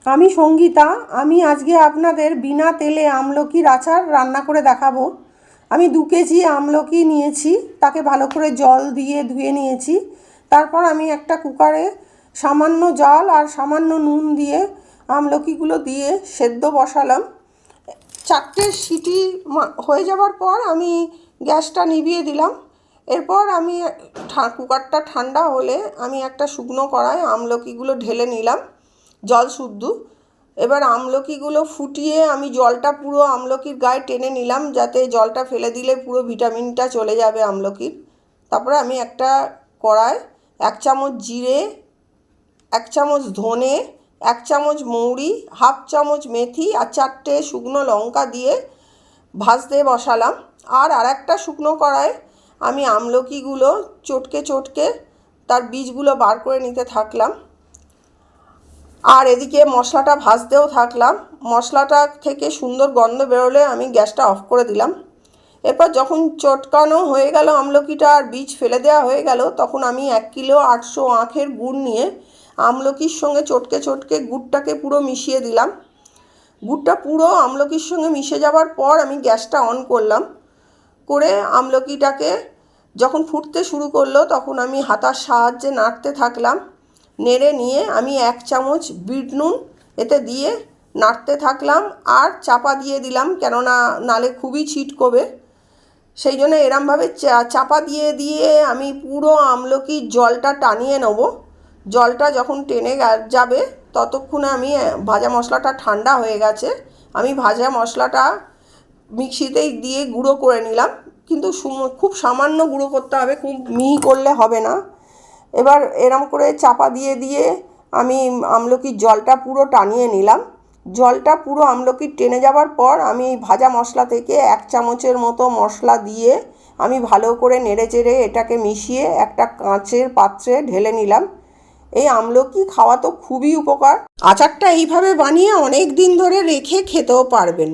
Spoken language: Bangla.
আমি সঙ্গীতা। আমি আজকে আপনাদের বিনা তেলে আমলকির আচার রান্না করে দেখাবো। আমি 2 কেজি আমলকি নিয়েছি, তাকে ভালো করে জল দিয়ে ধুয়ে নিয়েছি। তারপর আমি একটা কুকারে সামান্য জল আর সামান্য নুন দিয়ে আমলকিগুলো দিয়ে সেদ্ধ বসালাম। 4টে সিটি হয়ে যাওয়ার পর আমি গ্যাসটা নিভিয়ে দিলাম। এরপর আমি কুকারটা ঠান্ডা হলে আমি একটা শুকনো কড়ায় আমলকিগুলো ঢেলে নিলাম জল শুদ্ধ। এবার আমলকিগুলো ফুটিয়ে আমি জলটা পুরো আমলকির গায়ে টেনে নিলাম, যাতে জলটা ফেলে দিলে পুরো ভিটামিনটা চলে যাবে আমলকির। তারপরে আমি একটা কড়ায় 1 চামচ জিরে, 1 চামচ ধনে, 1 চামচ মৌরি, হাফ চামচ মেথি আর 4টে শুকনো লঙ্কা দিয়ে ভাজতে বসালাম। আর আরেকটা শুকনো কড়ায় আমি আমলকিগুলো চটকে চটকে তার বীজগুলো বার করে নিতে থাকলাম। আর এদিকে মশলাটা ভাজতেও থাকলাম। মশলাটা থেকে সুন্দর গন্ধ বেরোলে আমি গ্যাসটা অফ করে দিলাম। এরপর যখন চটকানো হয়ে গেল আমলকিটা আর বীজ ফেলে দেওয়া হয়ে গেল, তখন আমি 1 কিলো 800 আখের গুড় নিয়ে আমলকির সঙ্গে চটকে চটকে গুড়টাকে পুরো মিশিয়ে দিলাম। গুড়টা পুরো আমলকির সঙ্গে মিশে যাওয়ার পর আমি গ্যাসটা অন করলাম। করে আমলকিটাকে যখন ফুটতে শুরু করলো তখন আমি হাতার সাহায্যে নাড়তে থাকলাম। নেড়ে নিয়ে আমি 1 চামচ বিট নুন এতে দিয়ে নাড়তে থাকলাম আর চাপা দিয়ে দিলাম, কেননা নালে খুবই ছিটকবে। সেই জন্য এরমভাবে চাপা দিয়ে দিয়ে আমি পুরো আমলকির জলটা টানিয়ে নেব। জলটা যখন টেনে যাবে ততক্ষণে আমি ভাজা মশলাটা ঠান্ডা হয়ে গেছে। আমি ভাজা মশলাটা মিক্সিতেই দিয়ে গুঁড়ো করে নিলাম, কিন্তু খুব সামান্য গুঁড়ো করতে হবে, খুব মিহি করলে হবে না। এবার এরম করে চাপা দিয়ে দিয়ে আমি আমলকির জলটা পুরো টানিয়ে নিলাম। জলটা পুরো আমলকির টেনে যাওয়ার পর আমি ভাজা মশলা থেকে 1 চামচের মতো মশলা দিয়ে আমি ভালো করে নেড়ে চেড়ে এটাকে মিশিয়ে একটা কাঁচের পাত্রে ঢেলে নিলাম। এই আমলকি খাওয়া তো খুবই উপকার। আচারটা এইভাবে বানিয়ে অনেক দিন ধরে রেখে খেতেও পারবেন।